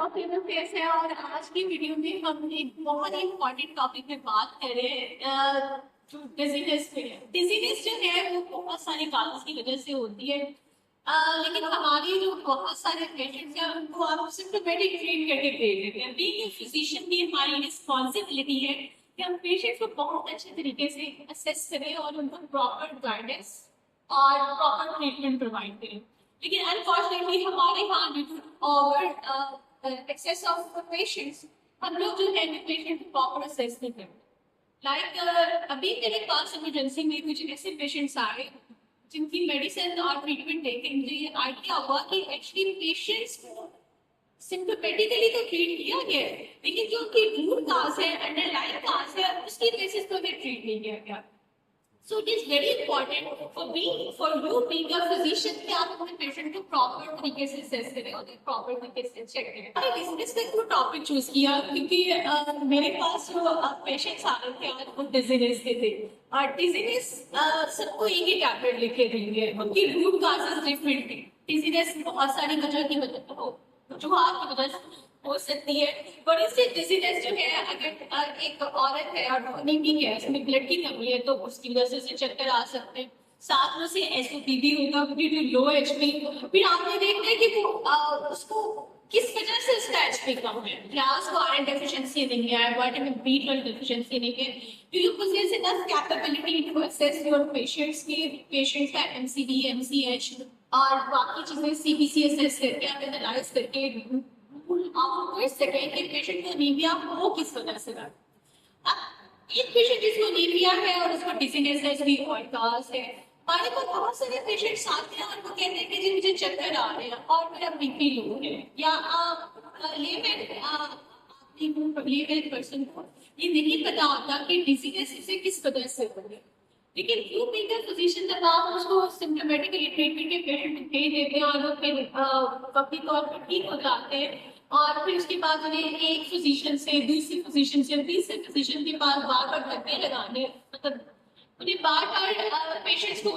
Okay तो कैसे हैं। और आज की वीडियो में हम एक बहुत ही इम्पोर्टेंट टॉपिक पे बात कर रहे हैं जो डिजीनेस पे है। डिजीनेस जो है वो बहुत सारे कारणों की वजह से होती है। लेकिन हमारे जो बहुत सारे पेशेंट्स हैं उनको हम सिम्टोमेटिक ट्रीट करके दे देते हैं। बीइंग ए फिजिशियन की हमारी रिस्पॉन्सिबिलिटी है कि हम पेशेंट्स को बहुत अच्छे तरीके से असेस करें और उनको प्रॉपर गाइडेंस और प्रॉपर ट्रीटमेंट प्रोवाइड करें। लेकिन अनफॉर्चुनेटली हमारे यहाँ due to over excess of patients हम लोग जो है पेशेंट को प्रॉपर असेस नहीं करते। अभी मेरे पास इमरजेंसी में कुछ ऐसे पेशेंट्स आए जिनकी मेडिसिन और ट्रीटमेंट देके मुझे ये आइडिया हुआ कि एक्चुअली पेशेंट्स को सिम्टोमेटिकली तो ट्रीट किया गया है, लेकिन जो उनकी रूट काज है, अंडरलाइन काज है, उसकी बेसिस पर ट्रीट नहीं किया गया। So it is very important for you being a physician कि आप अपने पेशेंट को प्रॉपर तरीके से असेस करें और प्रॉपर तरीके से चेक करें। मैंने बिजनेस का एक टॉपिक चूज किया क्योंकि मेरे पास जो पेशेंट्स आ रहे थे आज वो डिजीनेस के थे और डिजीनेस सबको एक ही टैबलेट लिखे देंगे, उनकी रूट काजेस डिफरेंट थी। डिजीनेस बहुत सारी वजह की वजह हो वजूहात की वजह हो सकती है, पर इससे डिजीनेस जो है अगर एक औरत है और नींदी है, उसमें ब्लड की कमी है तो उसकी वजह से उसे चक्कर आ सकते हैं। साथ में से एसओपीडी होगा क्योंकि लो एचपी। फिर आपने देखना है कि वो उसको किस वजह से उसका एचपी कम है, या उसको आयरन डेफिशिएंसी नहीं है, विटामिन बी12 डेफिशिएंसी नहीं है। Do you possess enough capability to assess your patients का एमसीडी, एमसीएच और बाकी चीजें सीबीसी असेस करके आप एनालाइज करके आप कोई सेकेंड पेशेंट को एनीमिया हो किस वजह से रहा। अब एक पेशेंट जिसको एनीमिया है और उसको डिजीनेस है, इसकी पॉडकास्ट है, हमारे पास बहुत सारे पेशेंट्स आते हैं और वो कहते हैं कि जी मुझे चक्कर आ रहे हैं और मेरा बीपी लो है, या लेवल पर्सन को ये नहीं पता होता कि डिजीनेस इसे किस वजह से हो रही है। लेकिन यू बीइंग अ फिजिशियन जब आप उसको सिम्टोमेटिकली ट्रीटमेंट के पेशेंट को दे देते हैं और वो फिर वक्ती तौर पर ठीक हो जाते हैं और फिर उसके बाद उन्हें एक फिजिशियन से दूसरी फिजिशियन से तीसरे फिजिशियन के पास बार बार धक्के लगाने, मतलब उन्हें बार बार पेशेंट्स को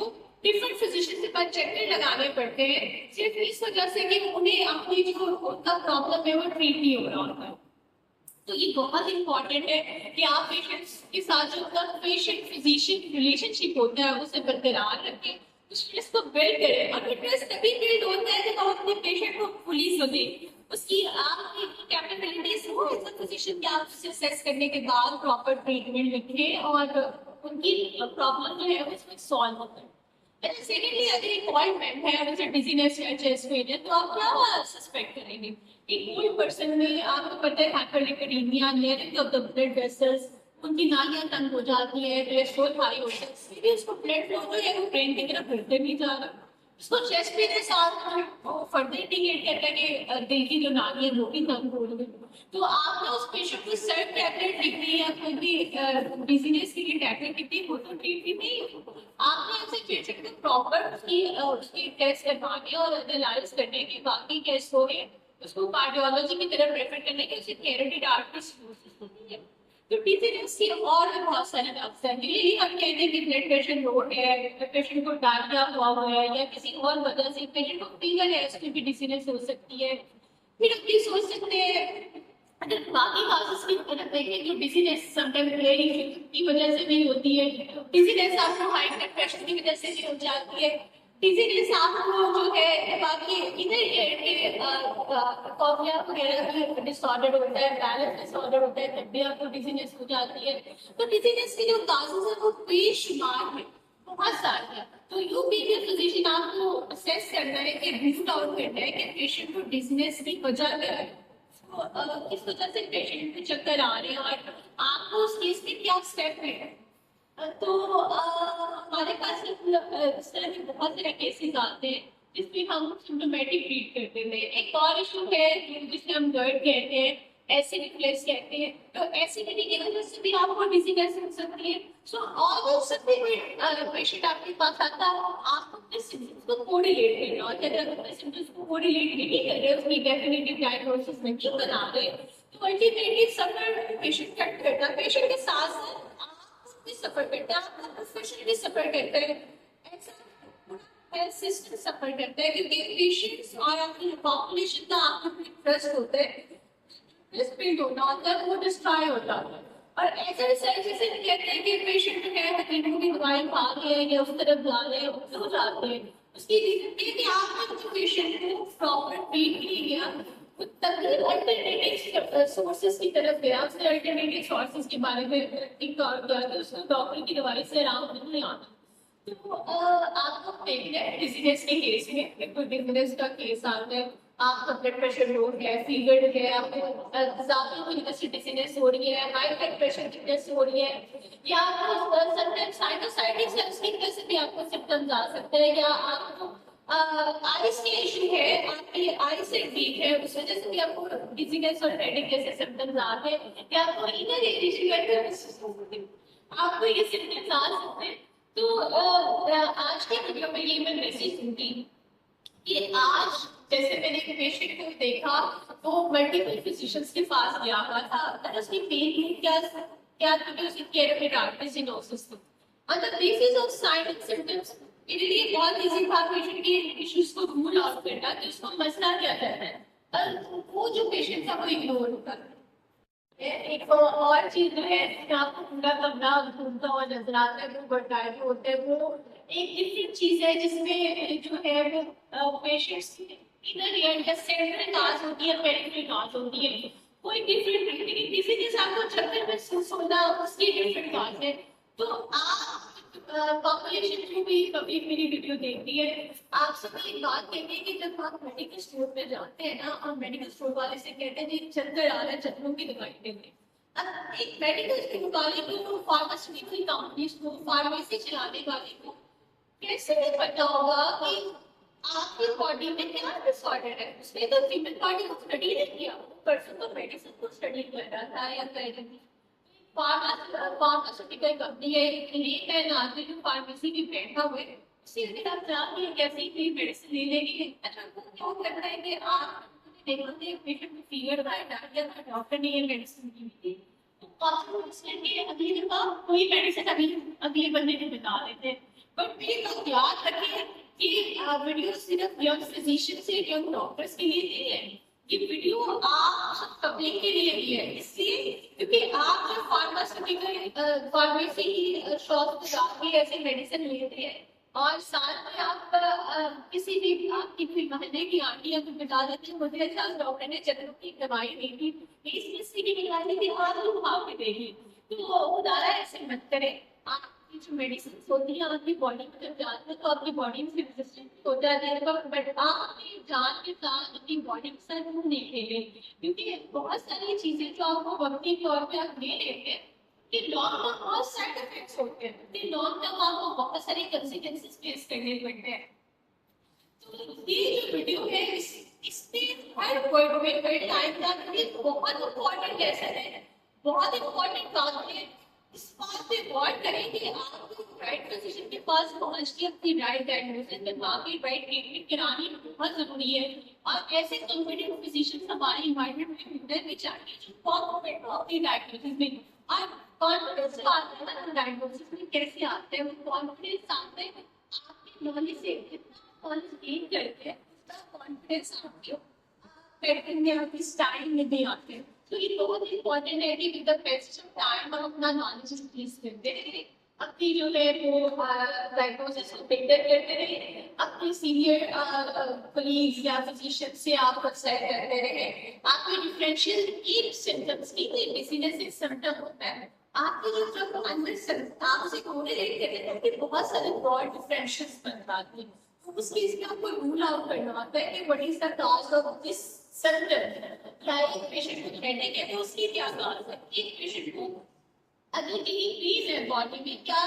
डिफरेंट फिजिशियन के पास चक्कर लगाने पड़ते हैं सिर्फ इस वजह से कि उन्हें अपनी जो उनका प्रॉब्लम है वो ट्रीट नहीं हो रहा होता है। तो ये बहुत इंपॉर्टेंट है कि आप पेशेंट्स के साथ जो उनका पेशेंट फिजिशियन रिलेशनशिप होता है उसे बरकरार रखें, उस ट्रस्ट को बिल्ड करें। और वो ट्रस्ट तभी बिल्ड होता है जब आप अपने पेशेंट को फुली सुनें, उसकी आपकी कैपेबिलिटीज हो एज अ फिजिशियन कि आप उसे असेस करने के बाद प्रॉपर ट्रीटमेंट लिखें और उनकी प्रॉब्लम जो है उसमें सॉल्व होता है। सेकेंडली अगर एक अपॉइंटमेंट है और उसे डिजीनेस या चेस्ट पेन है तो आप क्या सस्पेक्ट करेंगे। एक ओल्ड पर्सन में आपको पता है hyperlipidaemia, layering of the blood vessels, उनकी नालियां तंग हो जाती है, कोलेस्ट्रॉल हाई हो जाता है, उसको ब्लड फ्लो जो है वो ब्रेन की तरफ बढ़ते नहीं जा रहा। उसको चेस्ट पेन के साथ फर्दर इंडिकेट करता है कि दिल की जो नाली है वो भी तंग हो रही है। तो आपने उस पेशेंट को सर्व टैबलेट लिख दी या कोई भी डिजीनेस के लिए टैबलेट लिख दी, वो तो ट्रीट भी नहीं। आपने ऐसे पेशेंट को प्रॉपर उसकी टेस्ट करवाने और एनालाइज करने के बाकी टेस्ट हो गए, उसको कार्डियोलॉजी की तरफ रेफर करने के, उसे कैरोटिड आर्टरी स्क्लेरोसिस होती है। तो डिजीनेस के और भी बहुत सारे लक्षण हैं। यही हम कहते हैं कि ब्लड प्रेशर लो है, पेशेंट को डायरिया हुआ है या किसी और वजह से पेशेंट को फीवर है, उसकी भी डिजीनेस हो सकती है। फिर हम ये सोच सकते हैं अगर बाकी काजेस की तरफ देखें तो डिजीनेस समटाइम की वजह से भी होती है। डिजीनेस आपको हाई ब्लड प्रेशर की वजह से भी हो जाती है। डिजीनेस आपको जो है बाकी इधर कॉर्निया वगैरह डिसऑर्डर होता है, बैलेंस डिसऑर्डर होता है, तब भी आपको डिजीनेस हो जाती है। तो डिजीनेस के जो काजेस है वो बेशुमार है, बहुत सारे हैं। तो यू बीइंग अ फिजिशियन आपको असेस करना है कि रूट आउट करना है कि पेशेंट को डिजीनेस की वजह क्या है, किस वजह से पेशेंट को चक्कर आ रहे हैं और आपको उस केस में क्या स्टेप है। तो हमारे पास इस तरह के बहुत सारे केसेस आते हैं जिसमें हम सिम्टोमेटिक ट्रीट करते थे। एक और इशू है जिसे हम GERD कहते हैं, एसिड रिफ्लक्स कहते हैं। तो एसिडिटी की वजह से भी आपको डिजीनेस हो सकती है। सो ऑलमोस्ट पेशेंट आपके पास आता है, आपको अपने सिम्टम्स को कोरिलेट करना होता है। अगर अपने सिम्टम्स को कोरिलेट नहीं कर रहे, उसकी डेफिनेटिव डायग्नोसिस नहीं बना रहे, तो अल्टीमेटली सफर पेशेंट करता है। पेशेंट के साथ भी सफर करता है, आपका प्रोफेशन भी सफर करता है, हेल्थ सिस्टम सफर करता है, क्योंकि पेशेंट्स और आपकी पॉपुलेशन का आपके ऊपर ट्रस्ट होता है स्प्लिट होना होता है, वो डिस्ट्रॉय होता है। और ऐसा रिसर्च जैसे कहते हैं कि पेशेंट जो है हकीमों की दवाई खा के या उस तरफ जा रहे हैं, हो जाते हैं, उसकी रीजन ये कि आपने जो पेशेंट को प्रॉपर ट्रीट नहीं किया, वो तभी अल्टरनेटिव सोर्सेज की तरफ गया, उसने अल्टरनेटिव सोर्सेज के बारे में इग्नोर किया कि उसको डॉक्टर की दवाई से आराम नहीं आता। तो आपको प्रेग्नेंट डिजीजेस के केस में कोई डिजीज का केस आता है, आपका ब्लड प्रेशर लो है, फीवर है, आपको ज्यादा की वजह से डिजीनेस हो रही है, हाई ब्लड प्रेशर की वजह से हो रही है, या आपको समटाइम्स साइनोसाइटिस है, उसकी वजह से भी आपको सिम्टम्स आ सकते हैं, या आपको आइस की इशू है, आपकी आई से वीक है, उस वजह से भी आपको डिजीनेस और हेडेक जैसे सिम्टम्स आ रहे हैं, या आपको इनर इरिटेशन, आपको ये सिम्टम्स आ सकते हैं। तो आज के वीडियो में ये मैं मैसेज दूंगी कि आज जैसे मैंने एक पेशेंट को देखा, तो मल्टीपल फिजिशियंस के पास गया हुआ था, और उसकी पेन क्या क्या थी, उसकी केराटिनोसिस थी। On the basis of signs and symptoms, मेरे लिए बहुत इजी था पेशेंट के इश्यूज को रूल आउट करना कि उसको मसला क्या है। वो जो पेशेंट था वो इग्नोर होता था। एक और चीज जो है आपको पूरा कमरा घूमता हुआ नजर आता है, वो बटाए होते हैं, वो एक डिफरेंट चीज है जिसमें जो है वो पेशेंट्स इधर या सेंट्रल नॉज होती है, पेरिफेरल नॉज होती है, कोई डिफरेंट डिफरेंस आपको चक्कर महसूस होना, उसकी डिफरेंट नॉज है। तो आप पॉपुलेशन जो भी कभी मेरी वीडियो देखती है, आपसे मैं एक बात कहती है कि जब आप मेडिकल स्टोर पे जाते हैं ना, और मेडिकल स्टोर वाले से कहते हैं जी चक्कर आ रहा है, चक्करों की दवाई दे दें। अब एक मेडिकल स्टोर वाले को, फार्मास्यूटिकल कंपनीज को, फार्मेसी चलाने वाले को कैसे नहीं पता होगा कि आपकी बॉडी में क्या डिसऑर्डर है। उसने तो फीमेल बॉडी को स्टडी नहीं किया, पर्सन तो मेडिसिन को स्टडी कर रहा था या कर रही थी। फार्मास्यूटिकल कंपनी है, एक है आदमी जो फार्मेसी में बैठा हुआ है, सीधे आप जाके कैसे कोई मेडिसिन ले लेंगे। अच्छा, वो क्या करता है कि आप देखो कि पेशेंट में फीवर है, डायरिया था, डॉक्टर ने ये मेडिसिन दी थी, तो आप उसके लिए अगली दफा कोई मेडिसिन अगले बंदे को बता देते हैं। बट ये लोग याद रखें कि वीडियो सिर्फ यंग फिजिशियन से यंग डॉक्टर्स के लिए नहीं है, ये वीडियो आप पब्लिक के लिए भी है, इसलिए क्योंकि आप जो फार्मास्यूटिकल फार्मेसी शॉप पे जाके ऐसे मेडिसिन लेते हैं, और साथ में आप किसी भी आपकी भी महल्ले की आंटी को बता देते हैं मुझे डॉक्टर ने चक्रों की दवाई दी थी, इस मिस्सी की निगरानी थी, आप लोग खा के देखिए। तो खुदारा ऐसे मत करें। आपकी जो मेडिसिन होती है आपकी बॉडी में जब जाती है तो आपकी बॉडी में रेजिस्टेंस हो जाती है, बट आप अपनी जान के साथ अपनी बॉडी के साथ मुंह नहीं खेलें, क्योंकि बहुत सारी चीजें जो आपको वक्ती तौर पे आप ले लेते हैं, ये लॉन्ग टर्म बहुत साइड इफेक्ट्स होते हैं, ये लॉन्ग टर्म आपको बहुत सारे कंसिक्वेंसेस फेस करने पड़ते हैं। तो ये जो वीडियो है इसमें हर कोई टाइम तक ये बहुत इम्पोर्टेंट लेसन है, बहुत इम्पोर्टेंट बात है। इस बात पे गौर करें कि आपको राइट फिजिशियन के पास पहुंच के अपनी राइट डायग्नोसिस में बाकी राइट ट्रीटमेंट करानी बहुत जरूरी है। और ऐसे कॉम्पिटेंट फिजिशियन हमारे इन्वायरमेंट में होने भी चाहिए जो कॉन्फिडेंट हो अपनी डायग्नोसिस में। और कॉन्फिडेंस डायग्नोसिस में कैसे आते हैं, वो कॉन्फिडेंस आता है आपके नॉलेज से, कितना नॉलेज गेन करते हैं उसका कॉन्फिडेंस आपके पेरेंटिंग में आपकी स्टाइल में भी आते हैं। तो ये बहुत इंपॉर्टेंट है कि with the best of time हम अपना नॉलेज इंक्रीज करते रहे, अपनी जो है वो डायग्नोसिस को बेहतर करते रहे, अपने सीनियर कलीग्स या फिजिशियन से आप कंसल्ट करते रहे। आपके डिफरेंशियल एक सिम्टम्स की डिसीनेस एक सिम्टम होता है, आपके जो जब अंदर आपसे कोरिलेट करते हैं कि बहुत सारे ब्रॉड डिफरेंशियल्स बन जाते हैं, तो उस केस में आपको रूल आउट करना होता है कि what is the cause of this symptom. या एक पेशेंट को हेडेक है तो उसकी क्या कॉज है, एक पेशेंट को अगर कहीं पेन है बॉडी में, क्या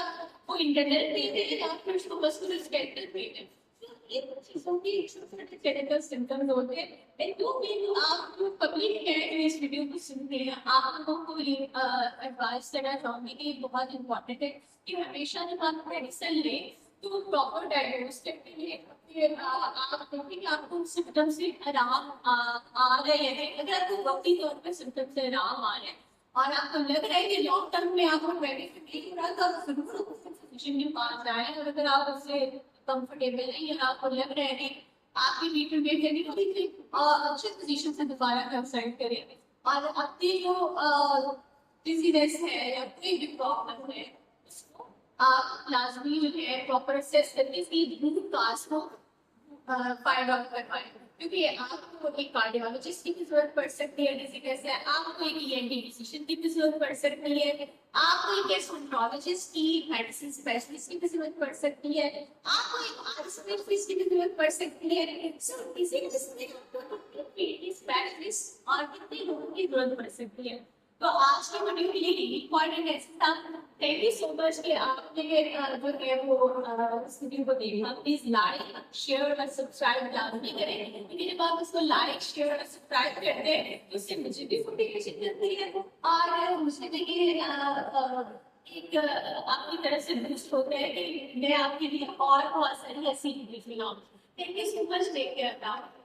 वो इंटरनल पेन है या फिर उसको मस्कुलोस्केलेटल पेन है, ये चीजों की क्लिनिकल सिम्टम्स होते हैं। एंड जो भी आप जो पब्लिक है इस वीडियो को सुन रहे हैं, आप लोगों को ये एडवाइस देना चाहूंगी कि बहुत इंपॉर्टेंट है कि हमेशा जब आप मेडिसिन लें तो प्रॉपर डायग्नोस करके लें। फिर आप देखें कि आपको सिम्टम्स से आराम आ रहे हैं, अगर आपको वक्ती तौर पर सिम्टम्स से आराम आ रहे हैं और आपको लग रहा है कि लॉन्ग टर्म में आपको बेनिफिट नहीं हो रहा, तो आप जरूर फिजिशियन के पास जाएं। और अगर आप उससे कंफर्टेबल नहीं है, आपको लग रहा है कि आपकी ट्रीटमेंट करनी होगी, अच्छे फिजिशियन से दोबारा कंसल्ट करें। और अपनी जो डिजीनेस है या कोई भी प्रॉब्लम है उसको आप लाजमी जो है प्रॉपर असेस करके इसकी रूट काज को फाइंड आउट कर पाए, क्योंकि आपको एक कार्डियोलॉजिस्ट की भी जरूरत पड़ सकती है डिजीनेस है, आपको एक ईएनटी फिजिशियन की भी जरूरत पड़ सकती है, आपको एक गैस्ट्रोएंटरोलॉजिस्ट की मेडिसिन स्पेशलिस्ट की भी जरूरत पड़ सकती है, आपको एक आर्ट स्पेशलिस्ट की भी जरूरत पड़ सकती है। सो किसी किसी आपको स्पेशलिस्ट और कितने लोगों की जरूरत पड़ सकती है। तो आज की वीडियो really important है। थैंक यू सो मच कि आपने जो है वो इस वीडियो को देखा। प्लीज लाइक शेयर और सब्सक्राइब लाजमी करें, क्योंकि जब आप उसको लाइक शेयर और सब्सक्राइब करते हैं तो उससे मुझे भी मोटिवेशन मिलती है और मुझे देखिए एक आपकी तरफ से बूस्ट होता है कि मैं आपके लिए और बहुत सारी ऐसी वीडियो बनाऊँ। Thank you so much, take care.